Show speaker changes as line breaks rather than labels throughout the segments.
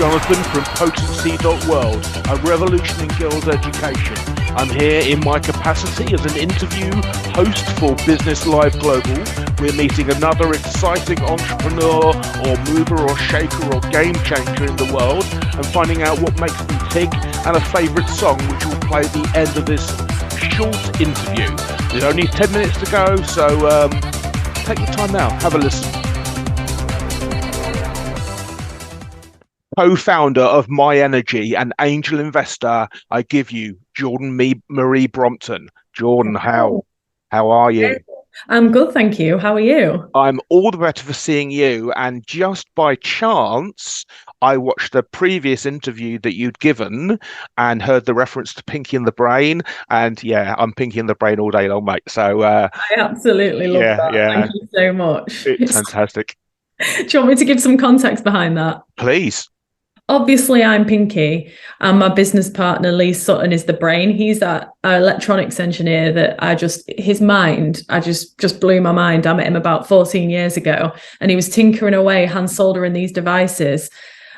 Jonathan from Potency.world, a revolution in girls' education. I'm here in my capacity as an interview host for Business Live Global. We're meeting another exciting entrepreneur or mover or shaker or game changer in the world and finding out what makes them tick and a favourite song which will play at the end of this short interview. There's only 10 minutes to go, so take your time now, have a listen. Co-founder of My Energy and angel investor, I give you Jordan Marie Brompton. Jordan, how are you?
I'm good, thank you. How are you?
I'm all the better for seeing you. And just by chance, I watched the previous interview that you'd given and heard the reference to Pinky and the Brain. And yeah, I'm Pinky and the Brain all day long, mate. So
I absolutely love that. Thank you so much.
It's fantastic.
Do you want me to give some context behind that?
Please.
Obviously, I'm Pinky, and my business partner, Lee Sutton, is the brain. He's that electronics engineer that his mind just blew my mind. I met him about 14 years ago, and he was tinkering away, hand soldering these devices.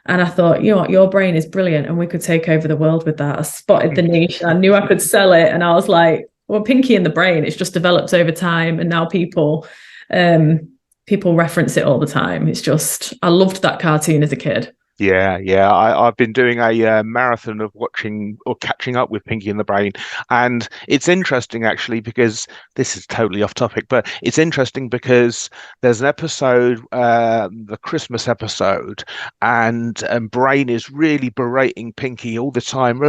And I thought, you know what, your brain is brilliant, and we could take over the world with that. I spotted the niche, I knew I could sell it, and I was like, well, Pinky and the Brain, it's just developed over time, and now people reference it all the time. It's just, I loved that cartoon as a kid.
Yeah. I've been doing a marathon of watching or catching up with Pinky and the Brain. And it's interesting, actually, because this is totally off topic, but it's interesting because there's an episode, the Christmas episode, and Brain is really berating Pinky all the time.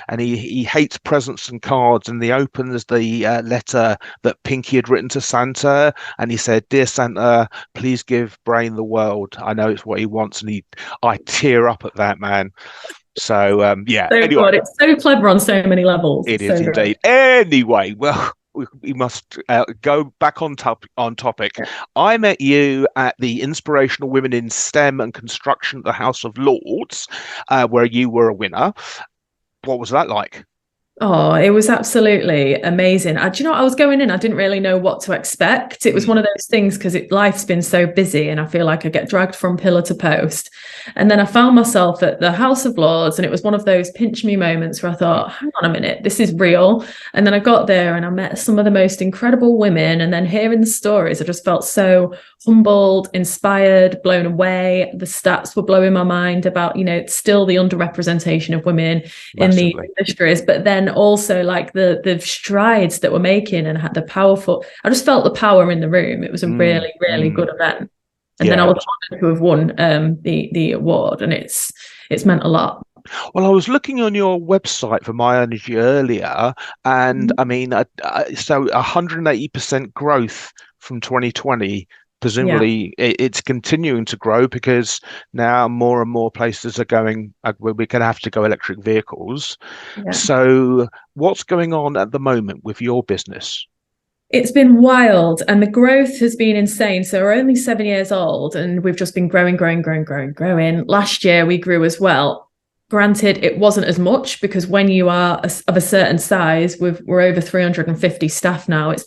And he hates presents and cards. And he opens the letter that Pinky had written to Santa. And he said, "Dear Santa, please give Brain the world. I know it's what he wants." And I tear up at that, man. So
anyway, good. It's so clever on so many levels.
It is indeed. Anyway, well, we must go back on topic. I met you at the Inspirational Women in STEM and Construction at the House of Lords, where you were a winner. What was that like?
Oh, it was absolutely amazing. Do you know what? I was going in, I didn't really know what to expect. It was one of those things because life's been so busy and I feel like I get dragged from pillar to post. And then I found myself at the House of Lords, and it was one of those pinch me moments where I thought, hang on a minute, this is real. And then I got there and I met some of the most incredible women. And then hearing the stories, I just felt so humbled, inspired, blown away. The stats were blowing my mind about, still the underrepresentation of women in the industries, but then also like the strides that we're making and had I just felt the power in the room. It was a really, really good event. And then I was honored to have won the award, and it's meant a lot.
Well, I was looking on your website for My Energy earlier, and I mean, so 180% growth from 2020. Presumably, it's continuing to grow because now more and more places are going, we're going to have to go electric vehicles. Yeah. So what's going on at the moment with your business?
It's been wild, and the growth has been insane. So we're only 7 years old, and we've just been growing. Last year, we grew as well. Granted, it wasn't as much because when you are of a certain size, we're over 350 staff now. It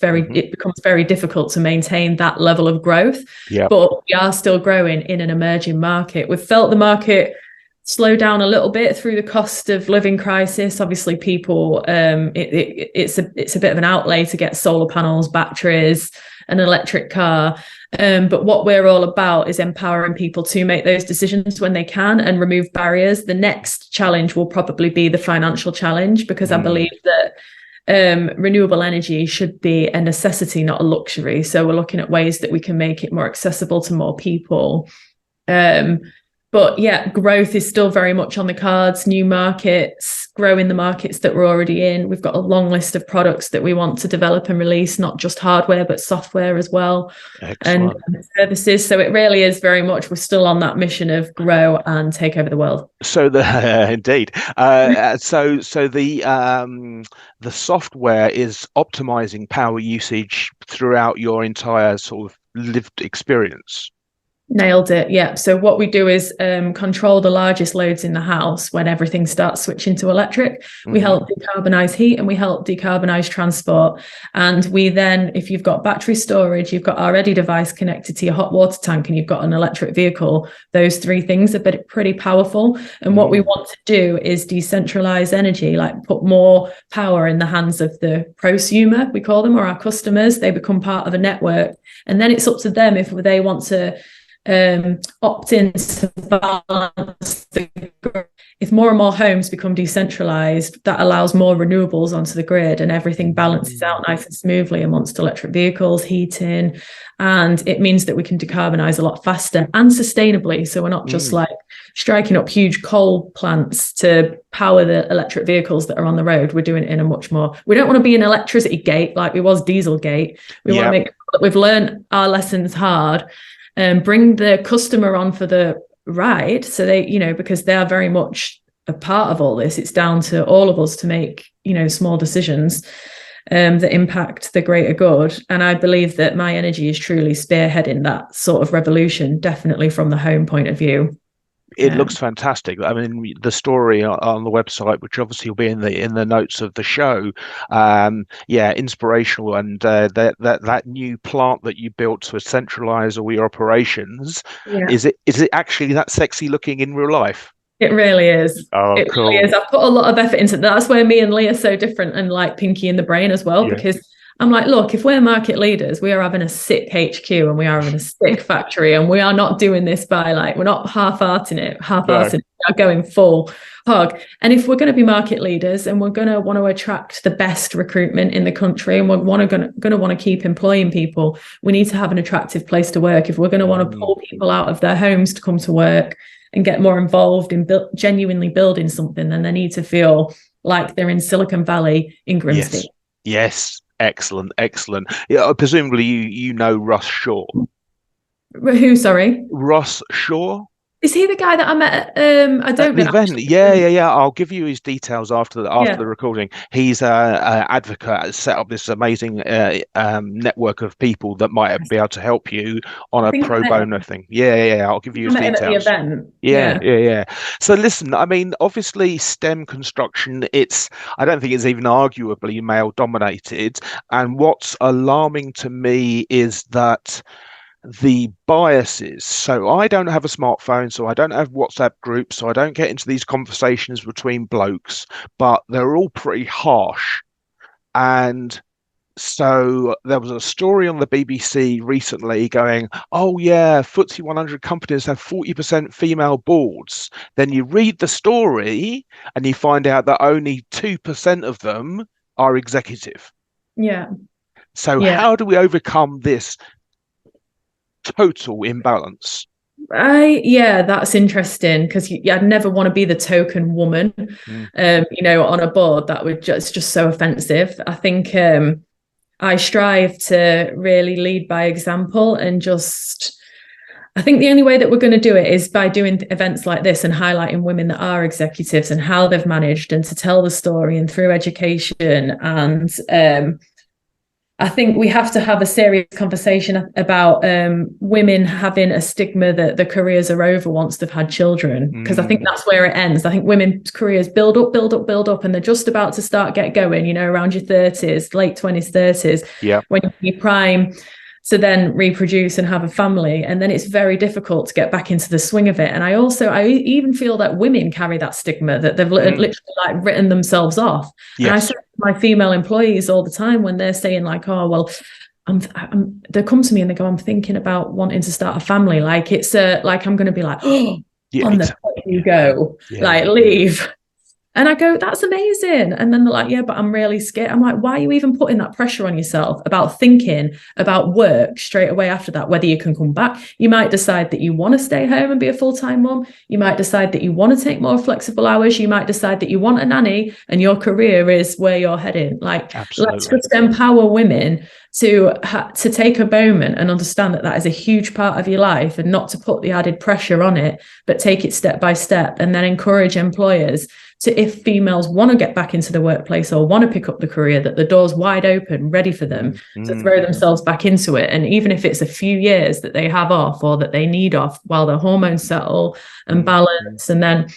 becomes very difficult to maintain that level of growth. Yep. But we are still growing in an emerging market. We've felt the market slow down a little bit through the cost of living crisis. Obviously, people, it's a bit of an outlay to get solar panels, batteries, an electric car. But what we're all about is empowering people to make those decisions when they can and remove barriers. The next challenge will probably be the financial challenge, because I believe that renewable energy should be a necessity, not a luxury. So we're looking at ways that we can make it more accessible to more people. But yeah, growth is still very much on the cards. New markets, growing the markets that we're already in. We've got a long list of products that we want to develop and release, not just hardware, but software as well. Excellent. And services. So it really is very much, we're still on that mission of grow and take over the world.
So indeed. So the software is optimizing power usage throughout your entire sort of lived experience.
Nailed it. Yeah. So what we do is control the largest loads in the house when everything starts switching to electric. We help decarbonize heat and we help decarbonize transport. And we then, if you've got battery storage, you've got our Ready device connected to your hot water tank, and you've got an electric vehicle, those three things are pretty powerful. And what we want to do is decentralize energy, like put more power in the hands of the prosumer, we call them, or our customers. They become part of a network. And then it's up to them if they want to opt in to balance if more and more homes become decentralized, that allows more renewables onto the grid and everything balances out nice and smoothly amongst electric vehicles, heating, and it means that we can decarbonize a lot faster and sustainably. So we're not just like striking up huge coal plants to power the electric vehicles that are on the road. We're doing it in a much more, we don't want to be an electricity gate like we was Dieselgate. We want to make sure that we've learned our lessons hard and bring the customer on for the ride. So they, because they are very much a part of all this. It's down to all of us to make, small decisions that impact the greater good. And I believe that My Energy is truly spearheading that sort of revolution, definitely from the home point of view.
It looks fantastic. I mean, the story on the website, which obviously will be in the notes of the show, inspirational. And that new plant that you built to centralize all your operations, is it actually that sexy looking in real life?
It really is.
Oh,
it
cool.
really is. I've put a lot of effort into that. That's where me and Lee are so different, and like Pinky in the Brain as well, because I'm like, look, if we're market leaders, we are having a sick HQ and we are having a sick factory, and we are not doing this by we're not half-hearting it. We are going full hog. And if we're going to be market leaders and we're going to want to attract the best recruitment in the country, and we're going to want to keep employing people, we need to have an attractive place to work. If we're going to want to pull people out of their homes to come to work and get more involved in genuinely building something, then they need to feel like they're in Silicon Valley in Grimsby.
Yes. Excellent. Yeah, presumably you know Russ Shaw.
Who, sorry?
Russ Shaw.
Is he the guy that I met I don't know.
Event? Yeah. I'll give you his details after the recording. He's a advocate, set up this amazing network of people that might be able to help you on a pro bono thing. Yeah. I'll give you his details.
At the event.
Yeah. So listen, I mean, obviously STEM construction, I don't think it's even arguably male dominated. And what's alarming to me is that the biases. So I don't have a smartphone, so I don't have WhatsApp groups, so I don't get into these conversations between blokes, but they're all pretty harsh. And so there was a story on the BBC recently going, oh yeah, FTSE 100 companies have 40% female boards. Then you read the story and you find out that only 2% of them are executive.
Yeah.
So how do we overcome this total imbalance?
That's interesting, because I'd never want to be the token woman on a board. That would just so offensive. I think I strive to really lead by example, and I think the only way that we're going to do it is by doing events like this and highlighting women that are executives and how they've managed, and to tell the story, and through education. And I think we have to have a serious conversation about women having a stigma that their careers are over once they've had children, because I think that's where it ends. I think women's careers build up, and they're just about to start get going, around your 30s, late 20s, 30s, when you're prime to then reproduce and have a family. And then it's very difficult to get back into the swing of it. And I even feel that women carry that stigma, that they've literally written themselves off. Yes. And I say to my female employees all the time when they're saying oh, well, they come to me and they go, I'm thinking about wanting to start a family. It's I'm going to be like, oh, on the point you go, leave. And I go, that's amazing. And then they're like, yeah, but I'm really scared. I'm like, why are you even putting that pressure on yourself about thinking about work straight away after that, whether you can come back? You might decide that you want to stay home and be a full-time mom. You might decide that you want to take more flexible hours. You might decide that you want a nanny and your career is where you're heading.
Absolutely.
Let's just empower women to take a moment and understand that is a huge part of your life, and not to put the added pressure on it, but take it step by step, and then encourage employers to if females want to get back into the workplace or want to pick up the career, that the door's wide open, ready for them to throw themselves back into it. And even if it's a few years that they have off or that they need off while their hormones settle and balance, and then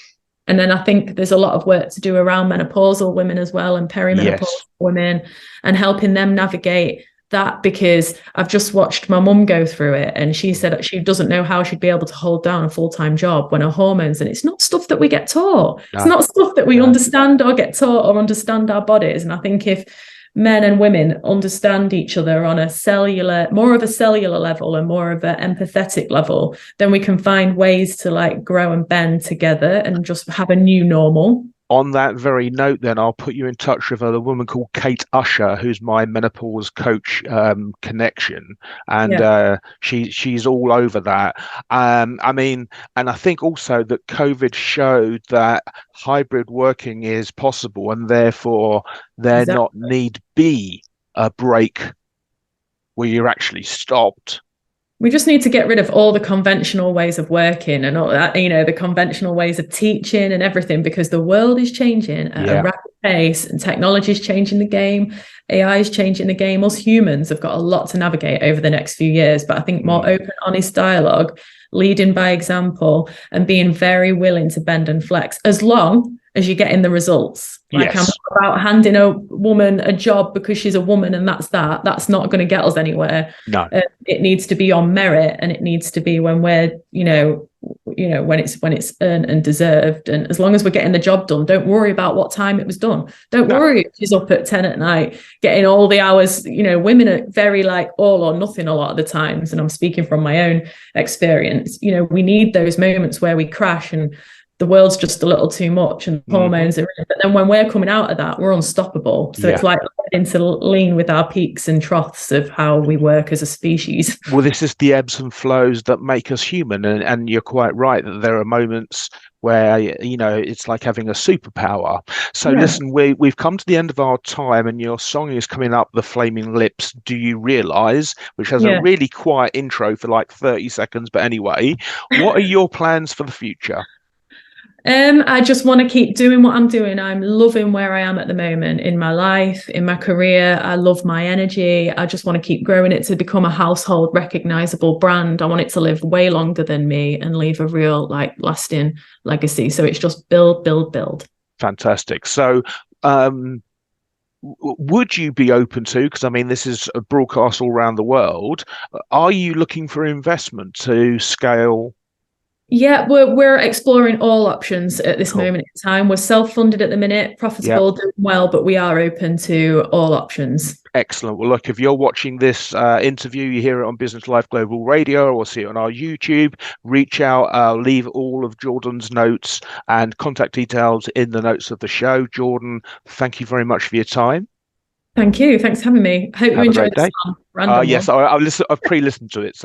I think there's a lot of work to do around menopausal women as well, and perimenopausal women, and helping them navigate that, because I've just watched my mum go through it, and she said that she doesn't know how she'd be able to hold down a full-time job when her hormones, and it's not stuff that we get taught. It's not stuff that we understand or get taught or understand our bodies. And I think if men and women understand each other on more of a cellular level and more of an empathetic level, then we can find ways to like grow and bend together and just have a new normal.
On that very note, then I'll put you in touch with a woman called Kate Usher, who's my menopause coach connection, and she's all over that. I mean, and I think also that COVID showed that hybrid working is possible, and therefore there not need be a break where you're actually stopped.
We just need to get rid of all the conventional ways of working and all that, the conventional ways of teaching and everything, because the world is changing at a rapid pace, and technology is changing the game. AI is changing the game. Us humans have got a lot to navigate over the next few years, but I think more open, honest dialogue, leading by example, and being very willing to bend and flex, as long as you're getting the results. Like, I'm not about handing a woman a job because she's a woman and that's not going to get us anywhere.
No,
it needs to be on merit, and it needs to be when we're, when it's earned and deserved. And as long as we're getting the job done, don't worry about what time it was done. Don't worry if she's up at 10 at night, getting all the hours. Women are very like all or nothing a lot of the times. And I'm speaking from my own experience. We need those moments where we crash and the world's just a little too much and hormones are in. But then when we're coming out of that, we're unstoppable. So it's like learning to lean with our peaks and troughs of how we work as a species.
Well, this is the ebbs and flows that make us human. And you're quite right that there are moments where, it's like having a superpower. So listen, we've come to the end of our time, and your song is coming up, The Flaming Lips, Do You Realise, which has a really quiet intro for like 30 seconds. But anyway, what are your plans for the future?
I just want to keep doing what I'm doing. I'm loving where I am at the moment in my life, in my career. I love my energy. I just want to keep growing it to become a household recognizable brand. I want it to live way longer than me and leave a real lasting legacy. So it's just build, build, build.
Fantastic. So would you be open to, because I mean, this is a broadcast all around the world, are you looking for investment to scale?
Yeah, we're exploring all options at this moment in time. We're self-funded at the minute, profitable, doing well, but we are open to all options.
Excellent. Well, look, if you're watching this interview, you hear it on Business Life Global Radio or see it on our YouTube, reach out. I'll leave all of Jordan's notes and contact details in the notes of the show. Jordan, thank you very much for your time.
Thank you. Thanks for having me. Hope you enjoyed the song.
Yes, I've pre-listened to it. So